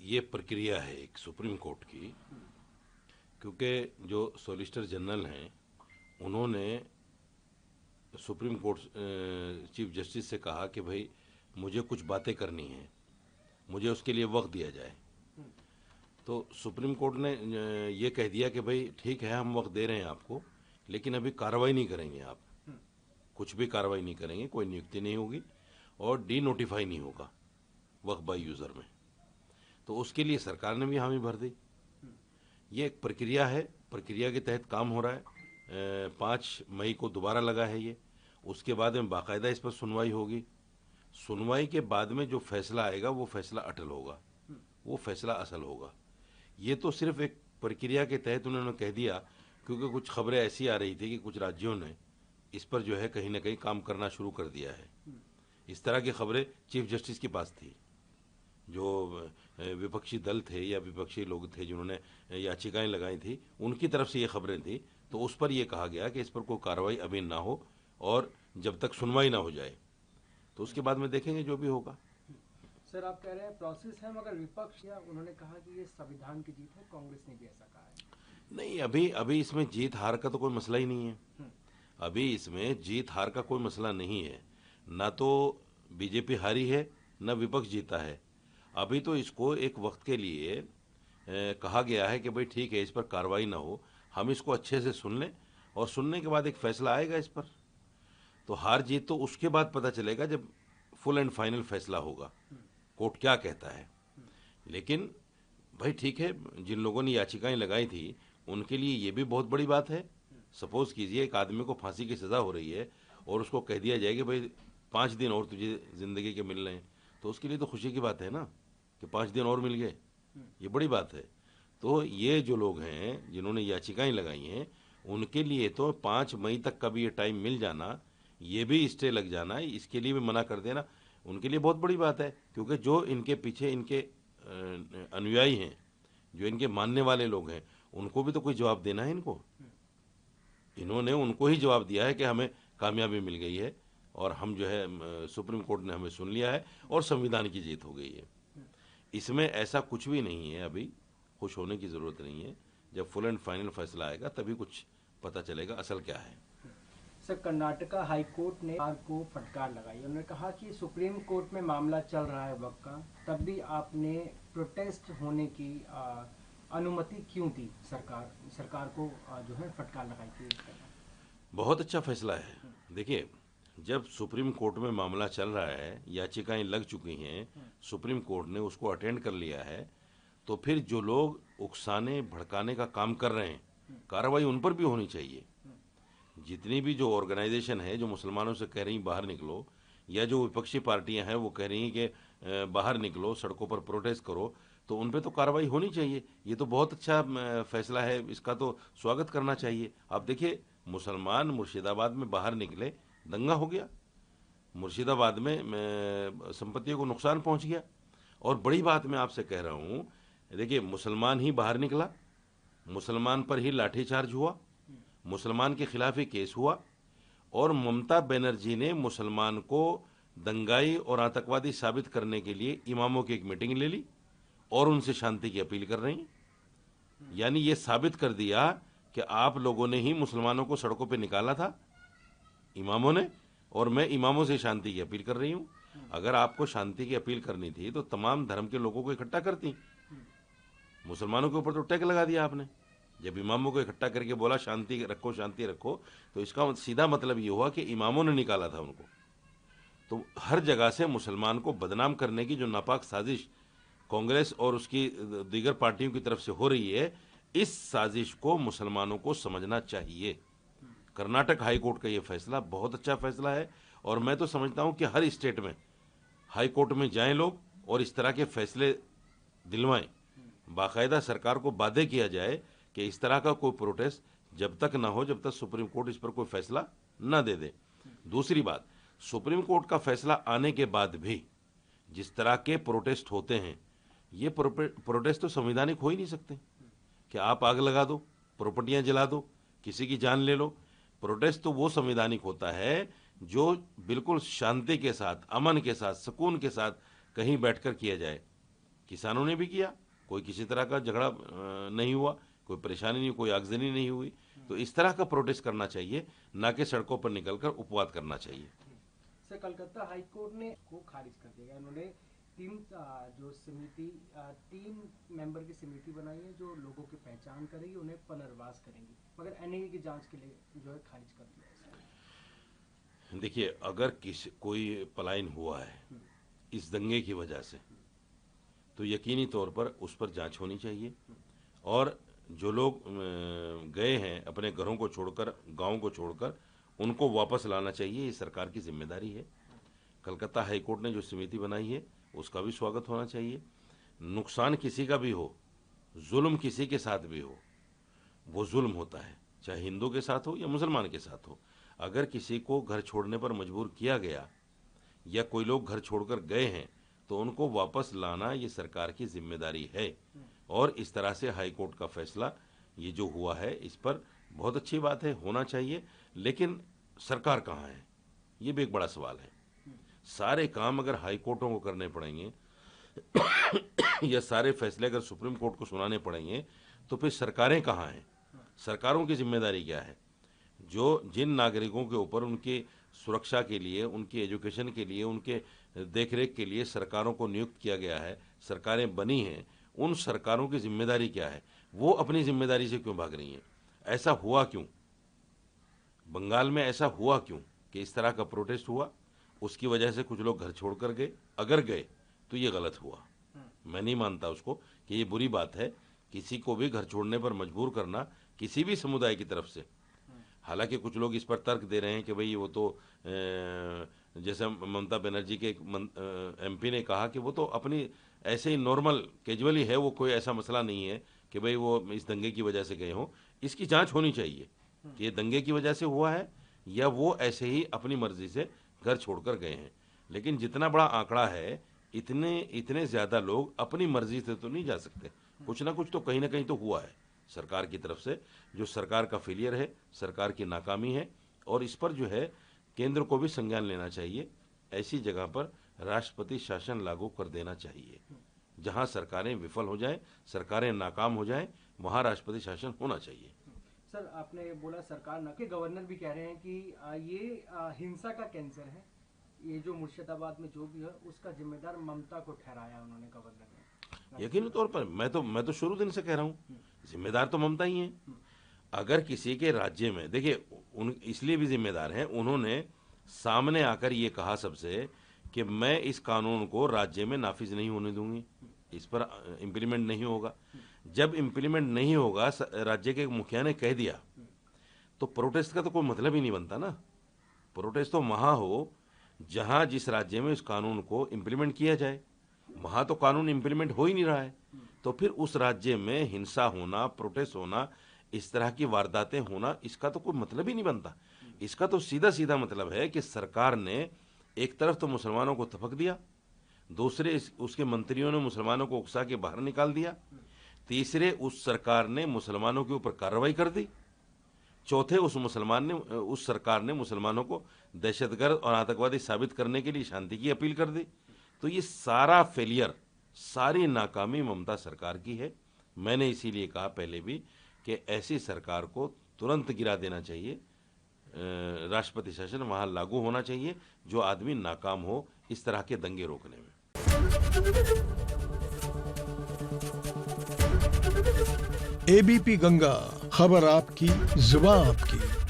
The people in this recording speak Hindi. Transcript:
ये प्रक्रिया है एक सुप्रीम कोर्ट की, क्योंकि जो सॉलिसिटर जनरल हैं उन्होंने सुप्रीम कोर्ट चीफ जस्टिस से कहा कि भाई मुझे कुछ बातें करनी हैं, मुझे उसके लिए वक्त दिया जाए। तो सुप्रीम कोर्ट ने ये कह दिया कि भाई ठीक है, हम वक्त दे रहे हैं आपको, लेकिन अभी कार्रवाई नहीं करेंगे आप, कुछ भी कार्रवाई नहीं करेंगे, कोई नियुक्ति नहीं होगी और डी नोटिफाई नहीं होगा वक्त बाय यूज़र में। तो उसके लिए सरकार ने भी हामी भर दी। ये एक प्रक्रिया है, प्रक्रिया के तहत काम हो रहा है। 5 मई को दोबारा लगा है ये, उसके बाद में बाकायदा इस पर सुनवाई होगी। सुनवाई के बाद में जो फैसला आएगा वो फैसला अटल होगा, वो फैसला असल होगा। ये तो सिर्फ एक प्रक्रिया के तहत उन्होंने कह दिया, क्योंकि कुछ खबरें ऐसी आ रही थी कि कुछ राज्यों ने इस पर जो है कहीं ना कहीं काम करना शुरू कर दिया है। इस तरह की खबरें चीफ जस्टिस के पास थी। जो विपक्षी दल थे या विपक्षी लोग थे जिन्होंने याचिकाएं लगाई थी, उनकी तरफ से ये खबरें थी। तो उस पर यह कहा गया कि इस पर कोई कार्रवाई अभी ना हो और जब तक सुनवाई ना हो जाए, तो उसके बाद में देखेंगे जो भी होगा। सर, आप कह रहे हैं प्रोसेस है, मगर विपक्ष या उन्होंने कहा कि ये संविधान की जीत है, कांग्रेस ने भी ऐसा कहा है। नहीं, अभी इसमें जीत हार का तो कोई मसला ही नहीं है। अभी इसमें जीत हार का कोई मसला नहीं है। ना तो बीजेपी हारी है, ना विपक्ष जीता है। अभी तो इसको एक वक्त के लिए कहा गया है कि भाई ठीक है, इस पर कार्रवाई ना हो, हम इसको अच्छे से सुन लें और सुनने के बाद एक फैसला आएगा इस पर। तो हार जीत तो उसके बाद पता चलेगा जब फुल एंड फाइनल फैसला होगा, कोर्ट क्या कहता है। लेकिन भाई ठीक है, जिन लोगों ने याचिकाएं लगाई थी उनके लिए ये भी बहुत बड़ी बात है। सपोज कीजिए एक आदमी को फांसी की सज़ा हो रही है और उसको कह दिया जाए कि भाई 5 दिन और तुझे ज़िंदगी के मिल रहे हैं, तो उसके लिए तो खुशी की बात है ना कि 5 दिन और मिल गए, ये बड़ी बात है। तो ये जो लोग हैं जिन्होंने याचिकाएं लगाई हैं, उनके लिए तो 5 मई तक का भी ये टाइम मिल जाना, ये भी स्टे लग जाना, इसके लिए भी मना कर देना, उनके लिए बहुत बड़ी बात है। क्योंकि जो इनके पीछे इनके अनुयायी हैं, जो इनके मानने वाले लोग हैं, उनको भी तो कोई जवाब देना है इनको। इन्होंने उनको ही जवाब दिया है कि हमें कामयाबी मिल गई है और हम जो है सुप्रीम कोर्ट ने हमें सुन लिया है और संविधान की जीत हो गई है। इसमें ऐसा कुछ भी नहीं है, अभी खुश होने की ज़रूरत नहीं है। जब फुल एंड फाइनल फैसला आएगा तभी कुछ पता चलेगा असल क्या है। सर, कर्नाटका हाई कोर्ट ने सरकार को फटकार लगाई। उन्होंने कहा कि सुप्रीम कोर्ट में मामला चल रहा है वक्त का, तब भी आपने प्रोटेस्ट होने की अनुमति क्यों दी सरकार को, जो है फटकार लगाई थी। बहुत अच्छा फैसला है। देखिए, जब सुप्रीम कोर्ट में मामला चल रहा है, याचिकाएं लग चुकी हैं, सुप्रीम कोर्ट ने उसको अटेंड कर लिया है, तो फिर जो लोग उकसाने भड़काने का काम कर रहे हैं, कार्रवाई उन पर भी होनी चाहिए। जितनी भी जो ऑर्गेनाइजेशन है जो मुसलमानों से कह रही हैं बाहर निकलो, या जो विपक्षी पार्टियां हैं वो कह रही हैं कि बाहर निकलो, सड़कों पर प्रोटेस्ट करो, तो उन पे तो कार्रवाई होनी चाहिए। ये तो बहुत अच्छा फैसला है, इसका तो स्वागत करना चाहिए। आप देखिए, मुसलमान मुर्शिदाबाद में बाहर निकले, दंगा हो गया, मुर्शिदाबाद में संपत्तियों को नुकसान पहुंच गया। और बड़ी बात मैं आपसे कह रहा हूं, देखिए, मुसलमान ही बाहर निकला, मुसलमान पर ही लाठीचार्ज हुआ, मुसलमान के खिलाफ ही केस हुआ, और ममता बनर्जी ने मुसलमान को दंगाई और आतंकवादी साबित करने के लिए इमामों की एक मीटिंग ले ली और उनसे शांति की अपील कर रही हैं। यानी ये साबित कर दिया कि आप लोगों ने ही मुसलमानों को सड़कों पे निकाला था, इमामों ने, और मैं इमामों से शांति की अपील कर रही हूँ। अगर आपको शांति की अपील करनी थी तो तमाम धर्म के लोगों को इकट्ठा करती। मुसलमानों के ऊपर तो टैग लगा दिया आपने। जब इमामों को इकट्ठा करके बोला शांति रखो शांति रखो, तो इसका सीधा मतलब ये हुआ कि इमामों ने निकाला था उनको। तो हर जगह से मुसलमान को बदनाम करने की जो नापाक साजिश कांग्रेस और उसकी दीगर पार्टियों की तरफ से हो रही है, इस साजिश को मुसलमानों को समझना चाहिए। कर्नाटक हाई कोर्ट का ये फैसला बहुत अच्छा फैसला है, और मैं तो समझता हूं कि हर स्टेट में हाई कोर्ट में जाएं लोग और इस तरह के फैसले दिलवाएं। बाकायदा सरकार को बाध्य किया जाए कि इस तरह का कोई प्रोटेस्ट जब तक ना हो, जब तक सुप्रीम कोर्ट इस पर कोई फैसला ना दे दे। दूसरी बात, सुप्रीम कोर्ट का फैसला आने के बाद भी जिस तरह के प्रोटेस्ट होते हैं, ये प्रोटेस्ट तो संवैधानिक हो ही नहीं सकते कि आप आग लगा दो, प्रॉपर्टियां जला दो, किसी की जान ले लो। प्रोटेस्ट तो वो संवैधानिक होता है जो बिल्कुल शांति के साथ, अमन के साथ, सुकून के साथ कहीं बैठकर किया जाए। किसानों ने भी किया, कोई किसी तरह का झगड़ा नहीं हुआ, कोई परेशानी नहीं, कोई आगजनी नहीं हुई। तो इस तरह का प्रोटेस्ट करना चाहिए, ना कि सड़कों पर निकलकर उपवाद करना चाहिए। सर, कलकत्ता हाई कोर्ट ने को खारिज कर दिया। उन्होंने तीन मेंबर की समिति बनाई है जो लोगों की पहचान करेगी, उन्हें पुनर्वास करेंगी, मगर एनआईए की जांच के लिए जो है खारिज कर दिया। देखिए, अगर कोई पलायन हुआ है इस दंगे की वजह से, तो यकीनी तौर पर उस पर जांच होनी चाहिए, और जो लोग गए हैं अपने घरों को छोड़कर, गांव को छोड़कर, उनको वापस लाना चाहिए। ये सरकार की जिम्मेदारी है। कलकत्ता हाई कोर्ट ने जो समिति बनाई है उसका भी स्वागत होना चाहिए। नुकसान किसी का भी हो, जुल्म किसी के साथ भी हो, वो जुल्म होता है, चाहे हिंदू के साथ हो या मुसलमान के साथ हो। अगर किसी को घर छोड़ने पर मजबूर किया गया या कोई लोग घर छोड़कर गए हैं तो उनको वापस लाना ये सरकार की जिम्मेदारी है। और इस तरह से हाई कोर्ट का फैसला ये जो हुआ है, इस पर बहुत अच्छी बात है, होना चाहिए। लेकिन सरकार कहाँ है, ये भी एक बड़ा सवाल है। सारे काम अगर हाई कोर्टों को करने पड़ेंगे या सारे फैसले अगर सुप्रीम कोर्ट को सुनाने पड़ेंगे, तो फिर सरकारें कहाँ हैं? सरकारों की जिम्मेदारी क्या है? जिन नागरिकों के ऊपर उनकी सुरक्षा के लिए, उनकी एजुकेशन के लिए, उनके देखरेख के लिए सरकारों को नियुक्त किया गया है, सरकारें बनी हैं, उन सरकारों की जिम्मेदारी क्या है? वो अपनी जिम्मेदारी से क्यों भाग रही हैं? ऐसा हुआ क्यों? बंगाल में ऐसा हुआ क्यों कि इस तरह का प्रोटेस्ट हुआ? उसकी वजह से कुछ लोग घर छोड़कर गए। अगर गए तो ये गलत हुआ। मैं नहीं मानता उसको कि ये बुरी बात है, किसी को भी घर छोड़ने पर मजबूर करना किसी भी समुदाय की तरफ से। हालांकि कुछ लोग इस पर तर्क दे रहे हैं कि भाई वो तो जैसे ममता बनर्जी के एमपी ने कहा कि वो तो अपनी ऐसे ही नॉर्मल कैजुअली है, वो कोई ऐसा मसला नहीं है कि भाई वो इस दंगे की वजह से गए हों। इसकी जांच होनी चाहिए कि ये दंगे की वजह से हुआ है या वो ऐसे ही अपनी मर्जी से घर छोड़कर गए हैं। लेकिन जितना बड़ा आंकड़ा है, इतने ज़्यादा लोग अपनी मर्जी से तो नहीं जा सकते। कुछ ना कुछ तो कहीं ना कहीं तो हुआ है सरकार की तरफ से, जो सरकार का फेलियर है, सरकार की नाकामी है। और इस पर जो है केंद्र को भी संज्ञान लेना चाहिए। ऐसी जगह पर राष्ट्रपति शासन लागू कर देना चाहिए। जहां सरकारें विफल हो जाएं, सरकारें नाकाम हो जाएं, वहां राष्ट्रपति शासन होना चाहिए। सर, आपने बोला सरकार न के गवर्नर भी कह रहे हैं कि ये हिंसा का कैंसर है। ये जो मुर्शिदाबाद में जो भी है उसका जिम्मेदार ममता को ठहराया उन्होंने, गवर्नर ने। यकीनी तौर पर मैं तो शुरू दिन से कह रहा हूँ, जिम्मेदार तो ममता ही है। अगर किसी के राज्य में, देखिए इसलिए भी जिम्मेदार हैं, उन्होंने सामने आकर ये कहा सबसे कि मैं इस कानून को राज्य में नाफिज नहीं होने दूंगी, इस पर इम्प्लीमेंट नहीं होगा। जब इम्प्लीमेंट नहीं होगा, राज्य के मुखिया ने कह दिया, तो प्रोटेस्ट का तो कोई मतलब ही नहीं बनता ना। प्रोटेस्ट तो वहां हो जहां जिस राज्य में इस कानून को इम्प्लीमेंट किया जाए। वहां तो कानून इम्प्लीमेंट हो ही नहीं रहा है, तो फिर उस राज्य में हिंसा होना, प्रोटेस्ट होना, इस तरह की वारदातें होना, इसका तो कोई मतलब ही नहीं बनता। इसका तो सीधा सीधा मतलब है कि सरकार ने एक तरफ तो मुसलमानों को थपक दिया, दूसरे उसके मंत्रियों ने मुसलमानों को उकसा के बाहर निकाल दिया, तीसरे उस सरकार ने मुसलमानों के ऊपर कार्रवाई कर दी, चौथे उस सरकार ने मुसलमानों को दहशतगर्द और आतंकवादी साबित करने के लिए शांति की अपील कर दी। तो ये सारा फेलियर, सारी नाकामी ममता सरकार की है। मैंने इसीलिए कहा पहले भी कि ऐसी सरकार को तुरंत गिरा देना चाहिए। राष्ट्रपति शासन वहां लागू होना चाहिए, जो आदमी नाकाम हो इस तरह के दंगे रोकने में। एबीपी गंगा, खबर आपकी, जुबान आपकी।